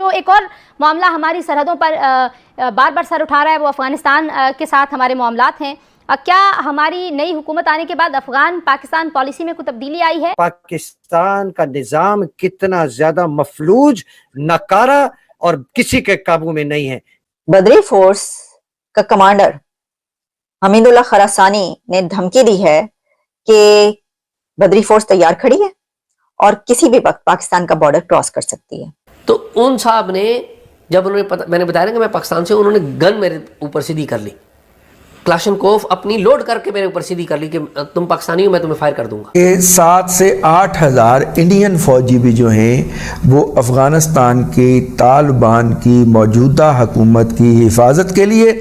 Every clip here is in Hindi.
जो एक और मामला हमारी सरहदों पर बार बार सर उठा रहा है वो अफगानिस्तान के साथ हमारे मामलात हैं। क्या हमारी नई हुकूमत आने के बाद अफगान पाकिस्तान पॉलिसी में कोई तब्दीली आई है? पाकिस्तान का निजाम कितना ज्यादा मफलूज, नकारा और किसी के काबू में नहीं है। बदरी फोर्स का कमांडर हमीदुल्लाह खरासानी ने धमकी दी है कि बदरी फोर्स तैयार खड़ी है और किसी भी वक्त पाकिस्तान का बॉर्डर क्रॉस कर सकती है। तो उन साहब ने जब मैंने बताया ना कि मैं पाकिस्तान से, उन्होंने गन मेरे ऊपर सीधी कर ली, क्लाशनकोफ अपनी लोड करके मेरे ऊपर सीधी कर ली कि तुम पाकिस्तानी हो, मैं तुम्हें फायर कर दूंगा। 7 से 8 हज़ार इंडियन फौजी भी जो हैं वो अफगानिस्तान की तालिबान की मौजूदा हुकूमत की हिफाजत के लिए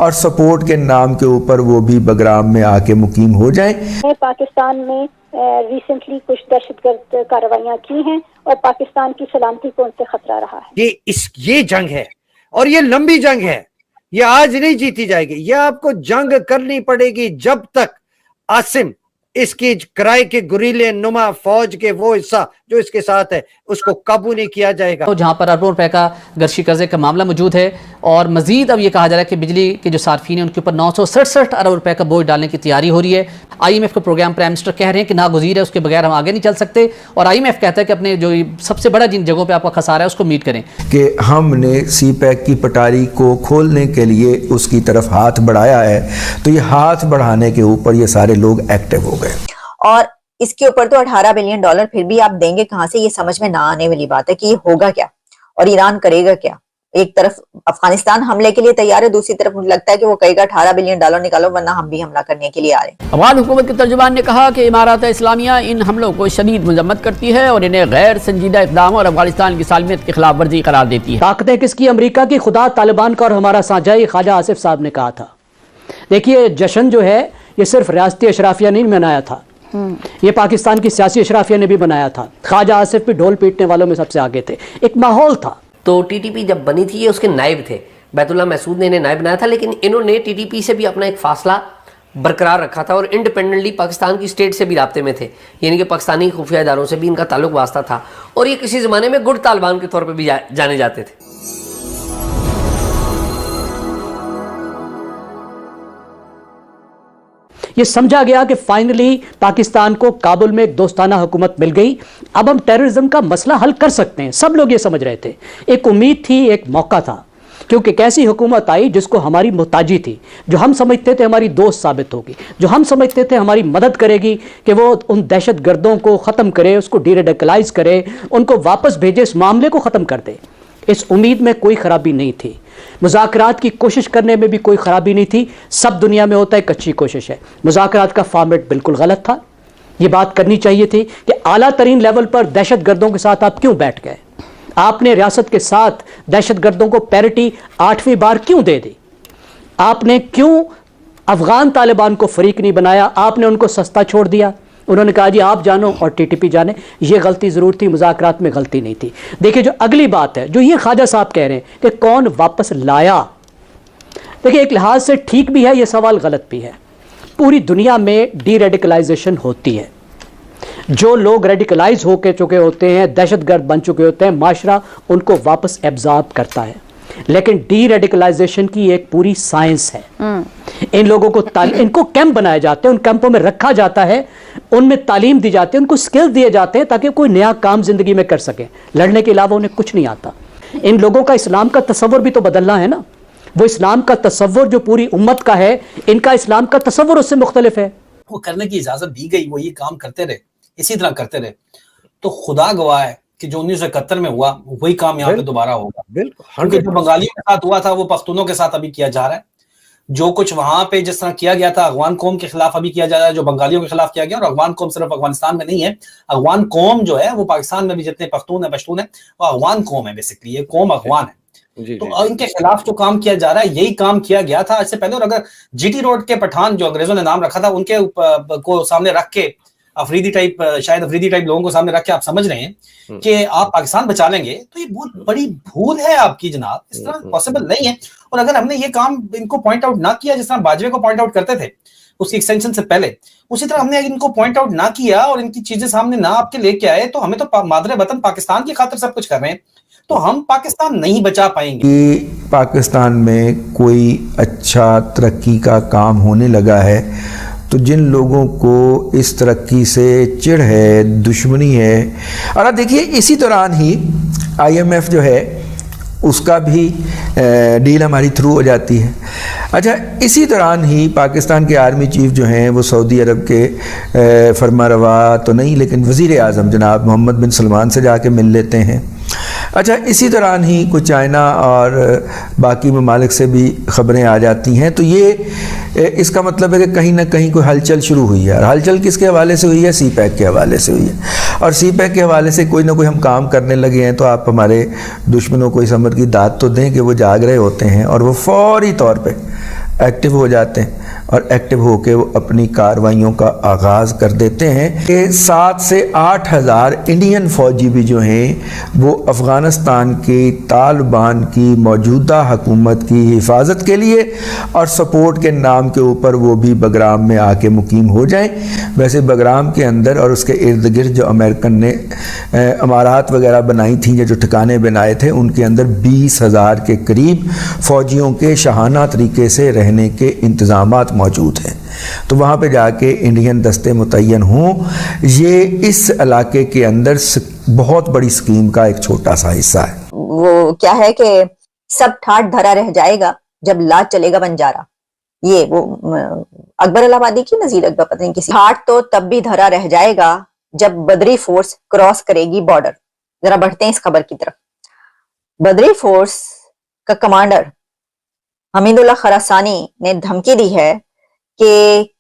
और सपोर्ट के नाम के ऊपर वो भी बगराम में आके मुकीम हो जाएं। पाकिस्तान में रिसेंटली कुछ दहशतगर्द कार्रवाइयां की हैं और पाकिस्तान की सलामती को उनसे खतरा रहा है। ये जंग है और ये लंबी जंग है, ये आज नहीं जीती जाएगी। ये आपको जंग करनी पड़ेगी जब तक आसिम इसकी किराए के गुरीले नुमा फौज के वो हिस्सा जो इसके साथ है उसको काबू नहीं किया जाएगा। तो जहां पर अरबों रुपए का गर्शी कर्जे का मामला मौजूद है और मजीद अब ये कहा जा रहा है कि बिजली के जो सार्फिन हैं उनके ऊपर 967 अरब रुपए का बोझ डालने की तैयारी हो रही है। IMF का प्रोग्राम प्राइम मिनिस्टर कह रहे हैं कि नागुज़ीर है, उसके बगैर हम आगे नहीं चल सकते। और IMF कहता है कि अपने जो सबसे बड़ा जिन जगहों पर आपका खसारा है उसको मीट करें। कि हमने CPEC की पटारी को खोलने के लिए उसकी तरफ हाथ बढ़ाया है, तो ये हाथ बढ़ाने के ऊपर ये सारे लोग एक्टिव हो गए और इसके ऊपर तो $18 बिलियन फिर भी आप देंगे कहां से, ये समझ में ना आने वाली बात है कि ये होगा क्या और ईरान करेगा क्या। एक तरफ अफगानिस्तान हमले के लिए तैयार है, दूसरी तरफ मुझे लगता है कि वो कहेगा $18 बिलियन निकालो वरना हम भी हमला करने के लिए आ रहे हैं। अफगान हुकूमत के तर्जुमान ने कहा कि इमारत इस्लामिया इन हमलों को शदीद मजम्मत करती है और इन्हें गैर संजीदा इक़दाम और अफगानिस्तान की सालमियत की खिलाफ वर्जी करार देती है। ताकतें किसकी? अमरीका की, खुदा तालिबान का और हमारा साझा, ये ख्वाजा आसिफ साहब ने कहा था। देखिए जश्न जो है ये सिर्फ रियासती अशराफिया नहीं मनाया था, ये पाकिस्तान की सियासी अशराफिया ने भी बनाया था। ख्वाजा आसिफ भी ढोल पीटने वालों में सबसे आगे थे, एक माहौल था। तो TTP जब बनी थी ये उसके नायब थे, बैतुल्लाह महसूद ने इन्हें नायब बनाया था, लेकिन इन्होंने TTP से भी अपना एक फासला बरकरार रखा था और इंडिपेंडेंटली पाकिस्तान की स्टेट से भी राब्ते में थे, यानी कि पाकिस्तानी खुफिया इदारों से भी इनका ताल्लुक वास्ता था और ये किसी ज़माने में गुड तालिबान के तौर पर भी जाने जाते थे। ये समझा गया कि फाइनली पाकिस्तान को काबुल में एक दोस्ताना हुकूमत मिल गई, अब हम टेररिज्म का मसला हल कर सकते हैं। सब लोग ये समझ रहे थे, एक उम्मीद थी, एक मौका था, क्योंकि कैसी हुकूमत आई जिसको हमारी मोहताजी थी, जो हम समझते थे हमारी दोस्त साबित होगी, जो हम समझते थे हमारी मदद करेगी कि वो उन दहशत गर्दों को ख़त्म करे, उसको डीरेडिकलाइज करे, उनको वापस भेजे, इस मामले को ख़त्म कर दे। इस उम्मीद में कोई ख़राबी नहीं थी, मुज़ाकरात की कोशिश करने में भी कोई ख़राबी नहीं थी। सब दुनिया में होता है कच्ची कोशिश है। मुज़ाकरात का फॉर्मेट बिल्कुल गलत था, ये बात करनी चाहिए थी कि आला तरीन लेवल पर दहशत गर्दों के साथ आप क्यों बैठ गए? आपने रियासत के साथ दहशत गर्दों को पैरिटी 8वीं बार क्यों दे दी? आपने क्यों अफगान तालिबान को फरीक नहीं बनाया? आपने उनको सस्ता छोड़ दिया। उन्होंने कहा जी आप जानो और TTP जाने। ये गलती ज़रूर थी, मुज़ाकरात में गलती नहीं थी। देखिए जो अगली बात है, जो ये ख्वाजा साहब कह रहे हैं कि कौन वापस लाया, देखिए एक लिहाज से ठीक भी है, ये सवाल गलत भी है। पूरी दुनिया में डीरेडिकलाइजेशन होती है, जो लोग रेडिकलाइज होकर चुके होते हैं, दहशतगर्द बन चुके होते हैं, माशरा उनको वापस एब्जॉर्ब करता है। लेकिन डीरेडिकलाइजेशन की एक पूरी साइंस है। इन लोगों को इनको कैंप बनाए जाते हैं, उन कैंपों में रखा जाता है, उनमें तालीम दी जाती है, उनको स्किल दिए जाते हैं ताकि कोई नया काम जिंदगी में कर सके। लड़ने के अलावा उन्हें कुछ नहीं आता। इन लोगों का इस्लाम का तसव्वुर भी तो बदलना है ना। वो इस्लाम का तसव्वुर जो पूरी उम्मत का है, इनका इस्लाम का तसव्वुर उससे मुख्तलिफ है। वो करने की इजाजत दी गई, वो ये काम करते रहे, इसी तरह करते रहे, तो खुदा गवाह है कि जो 1971 में हुआ वही काम यहाँ पे दोबारा होगा। बिल्कुल, जो बंगालियों के साथ हुआ था वो पख्तूनों के साथ अभी किया जा रहा है। जो कुछ वहां पे जिस तरह किया गया था अफगान कौम के खिलाफ अभी किया जा रहा है, जो बंगालियों के खिलाफ किया गया। और अफगान कौम सिर्फ अफगानिस्तान में नहीं है, अफगान कौम जो है वो पाकिस्तान में भी जितने पख्तून है पश्तून है वो अफगान कौम है, बेसिकली ये कौम अफगान है। तो इनके खिलाफ जो काम किया जा रहा है यही काम किया गया था इससे पहले। और अगर GT रोड के पठान जो अंग्रेजों ने नाम रखा था उनके को सामने रख के अफरीदी टाइप, शायद अफरीदी टाइप लोगों को सामने रख के आप समझ रहे हैं कि आप पाकिस्तान बचा लेंगे, तो ये बहुत बड़ी भूल है आपकी जनाब। इस तरह पॉसिबल नहीं है। और अगर हमने ये काम इनको पॉइंट आउट ना किया, जिस तरह बाजवे को पॉइंट आउट करते थे उसकी एक्सटेंशन से पहले, उसी तरह हमने इनको पॉइंट आउट ना किया और इनकी चीजें सामने ना आपके लेके आए, तो हमें तो मादरे वतन पाकिस्तान की खातिर सब कुछ कर रहे हैं। तो हम पाकिस्तान नहीं बचा पाएंगे। कि पाकिस्तान में कोई अच्छा तरक्की का काम होने लगा है तो जिन लोगों को इस तरक्की से चिढ़ है, दुश्मनी है, और देखिए इसी दौरान ही IMF जो है उसका भी डील हमारी थ्रू हो जाती है। अच्छा, इसी दौरान ही पाकिस्तान के आर्मी चीफ जो हैं वो सऊदी अरब के फरमारवा तो नहीं लेकिन वज़ीर आज़म जनाब मोहम्मद बिन सलमान से जाके मिल लेते हैं। अच्छा, इसी दौरान ही कुछ चाइना और बाकी ममालिक से भी ख़बरें आ जाती हैं। तो ये इसका मतलब है कि कहीं ना कहीं कोई हलचल शुरू हुई है। और हलचल किसके हवाले से हुई है? CPEC के हवाले से हुई है। और CPEC के हवाले से कोई ना कोई हम काम करने लगे हैं तो आप हमारे दुश्मनों को इस अमर की दाद तो दें कि वो जाग रहे होते हैं और वो फौरी तौर पे एक्टिव हो जाते हैं और एक्टिव होकर वो अपनी कार्रवाइयों का आगाज़ कर देते हैं कि 7 से 8 हज़ार इंडियन फ़ौजी भी जो हैं वो अफ़गानिस्तान के तालिबान की मौजूदा हुकूमत की हिफाजत के लिए और सपोर्ट के नाम के ऊपर वो भी बगराम में आके मुकीम हो जाएं। वैसे बगराम के अंदर और उसके इर्द गिर्द जो अमेरिकन ने अमारात वगैरह बनाई थी या जो ठिकाने बनाए थे उनके अंदर 20,000 के करीब फ़ौजियों के शाहाना तरीके से रहने के इंतज़ामात मौजूद हैं। तो वहाँ पे जाके इंडियन दस्ते मुतय्यन हों, ये इस इलाके के अंदर बहुत बड़ी स्कीम का एक छोटा सा हिस्सा है। वो क्या है कि सब ठाट धरा रह जाएगा जब लाज चलेगा बंजारा। ये वो अकबर इलाहाबादी की नजीर अकबर पता नहीं किसी ठाट तो तब भी धरा रह जाएगा जब बदरी फोर्स क्रॉस करेगी बॉर्डर। जरा बढ़ते हैं इस खबर की तरफ। बदरी फोर्स का कमांडर हमीदुल्लाह खरासानी ने धमकी दी है कि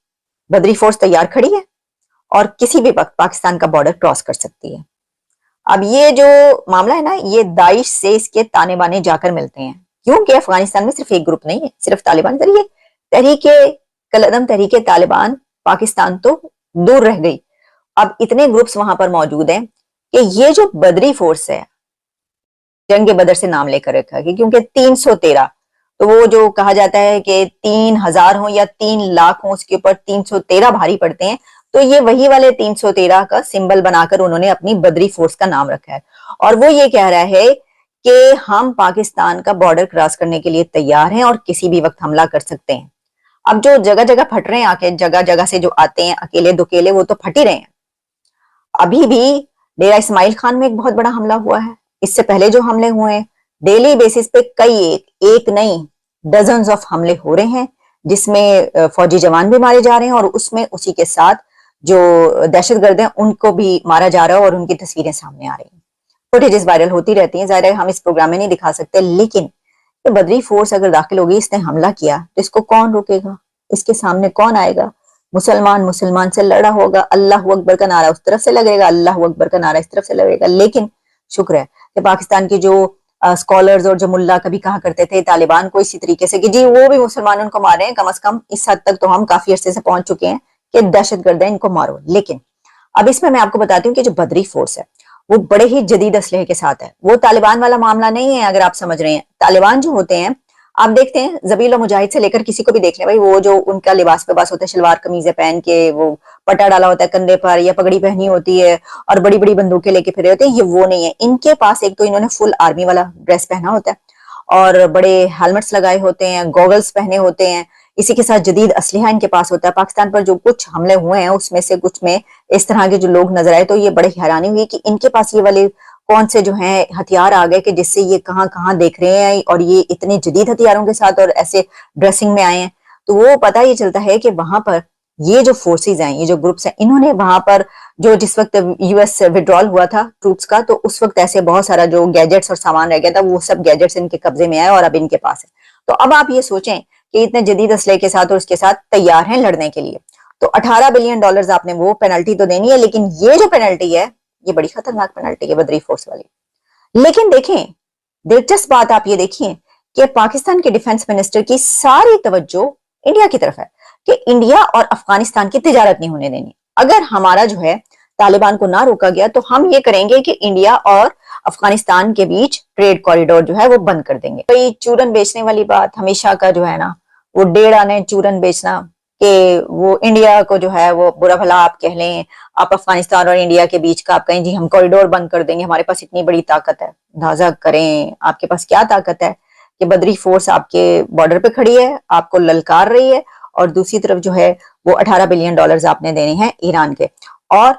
बदरी फोर्स तैयार खड़ी है और किसी भी वक्त पाकिस्तान का बॉर्डर क्रॉस कर सकती है। अब ये जो मामला है ना, ये दाइश से इसके ताने बाने जाकर मिलते हैं, क्योंकि अफगानिस्तान में सिर्फ एक ग्रुप नहीं है, सिर्फ तालिबान। जरिए तहरीके कलअदम, तहरीके तालिबान पाकिस्तान तो दूर रह गई। अब इतने ग्रुप्स वहां पर मौजूद हैं कि ये जो बदरी फोर्स है, जंग बदर से नाम लेकर रखा है क्योंकि 313, तो वो जो कहा जाता है कि 3000 हो या 3 लाख हो, उसके ऊपर 313 भारी पड़ते हैं। तो ये वही वाले 313 का सिंबल बनाकर उन्होंने अपनी बदरी फोर्स का नाम रखा है। और वो ये कह रहा है कि हम पाकिस्तान का बॉर्डर क्रॉस करने के लिए तैयार हैं और किसी भी वक्त हमला कर सकते हैं। अब जो जगह जगह फट रहे हैं, आके जगह जगह से जो आते हैं अकेले दुकेले, वो तो फट ही रहे हैं। अभी भी डेरा इस्माइल खान में एक बहुत बड़ा हमला हुआ है। इससे पहले जो हमले हुए हैं, डेली बेसिस पे कई एक नहीं डजन्स ऑफ हमले हो रहे हैं, जिसमें फौजी जवान भी मारे जा रहे हैं और उसमें उसी के साथ जो दहशतगर्द हैं उनको भी मारा जा रहा है और उनकी तस्वीरें सामने आ रही हैं। फुटेजेस वायरल होती रहती हैं, जाहिर है हम इस प्रोग्राम में नहीं दिखा सकते, लेकिन ये बदरी फोर्स अगर दाखिल होगी, इसने हमला किया तो इसको कौन रोकेगा? इसके सामने कौन आएगा? मुसलमान से लड़ा होगा, अल्लाह अकबर का नारा उस तरफ से लगेगा, अल्लाह अकबर का नारा इस तरफ से लगेगा। लेकिन शुक्र है कि पाकिस्तान की जो स्कॉलर्स और जो मुल्ला कभी कहा करते थे तालिबान को इसी तरीके से कि जी वो भी मुसलमानों को मारे हैं, कम से कम इस हद तक तो हम काफी अरसे से पहुंच चुके हैं कि दहशतगर्द है, इनको मारो। लेकिन अब इसमें मैं आपको बताती हूँ कि जो बदरी फोर्स है वो बड़े ही जदीद असलहे के साथ है। वो तालिबान वाला मामला नहीं है, अगर आप समझ रहे हैं। तालिबान जो होते हैं, आप देखते हैं जबील और मुजाहिद से लेकर किसी को भी देख लें भाई, वो जो उनका लिबास होता है, शलवार कमीजें पहन के, वो पट्टा डाला होता है कंधे पर या पगड़ी पहनी होती है और बड़ी बड़ी बंदूकें लेके फिरे होते हैं, ये वो नहीं है। इनके पास एक तो इन्होंने फुल आर्मी वाला ड्रेस पहना होता है और बड़े हेलमेट्स लगाए होते हैं, गॉगल्स पहने होते हैं, इसी के साथ जदीद असलहा इनके पास होता है। पाकिस्तान पर जो कुछ हमले हुए हैं उसमें से कुछ में इस तरह के जो लोग नजर आए तो ये बड़े हैरानी हुई कि इनके पास ये वाले कौन से जो हैं हथियार आ गए कि जिससे ये कहाँ कहाँ देख रहे हैं और ये इतने जदीद हथियारों के साथ और ऐसे ड्रेसिंग में आए हैं। तो वो पता ये चलता है कि वहां पर ये जो फोर्सेज हैं, ये जो ग्रुप्स हैं, इन्होंने वहां पर जो जिस वक्त US विड्रॉल हुआ था ट्रूप्स का, तो उस वक्त ऐसे बहुत सारा जो गैजेट्स और सामान रह गया था, वो सब गैजेट्स इनके कब्जे में आए और अब इनके पास है। तो अब आप ये सोचें कि इतने जदीद असले के साथ और उसके साथ तैयार हैं लड़ने के लिए, तो $18 बिलियन आपने वो पेनल्टी तो देनी है। लेकिन ये जो पेनल्टी है ये बड़ी खतरनाक पेनल्टी है बदरी फोर्स वाली। लेकिन देखें, दिलचस्प बात आप ये देखिए कि पाकिस्तान के डिफेंस मिनिस्टर की सारी तवज्जो इंडिया की तरफ है कि इंडिया और अफगानिस्तान की तिजारत नहीं होने देनी। अगर हमारा जो है तालिबान को ना रोका गया तो हम ये करेंगे कि इंडिया और अफगानिस्तान के बीच ट्रेड कॉरिडोर जो है वो बंद कर देंगे। तो ये चूरन बेचने वाली बात हमेशा का जो है ना, वो 1.5 आने चूरन बेचना कि वो इंडिया को जो है वो बुरा भला आप कह लें, आप अफगानिस्तान और इंडिया के बीच का आप कहें जी हम कॉरिडोर बंद कर देंगे, हमारे पास इतनी बड़ी ताकत है। अंदाजा करें आपके पास क्या ताकत है कि बदरी फोर्स आपके बॉर्डर पे खड़ी है, आपको ललकार रही है, और दूसरी तरफ जो है वो 18 बिलियन डॉलर्स आपने देने हैं ईरान के। और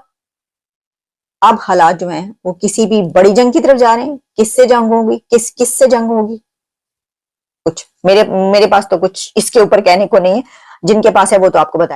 अब हालात जो हैं वो किसी भी बड़ी जंग की तरफ जा रहे हैं। किससे जंग होगी, किससे जंग होगी, कुछ मेरे पास तो कुछ इसके ऊपर कहने को नहीं है, जिनके पास है वो तो आपको बताए।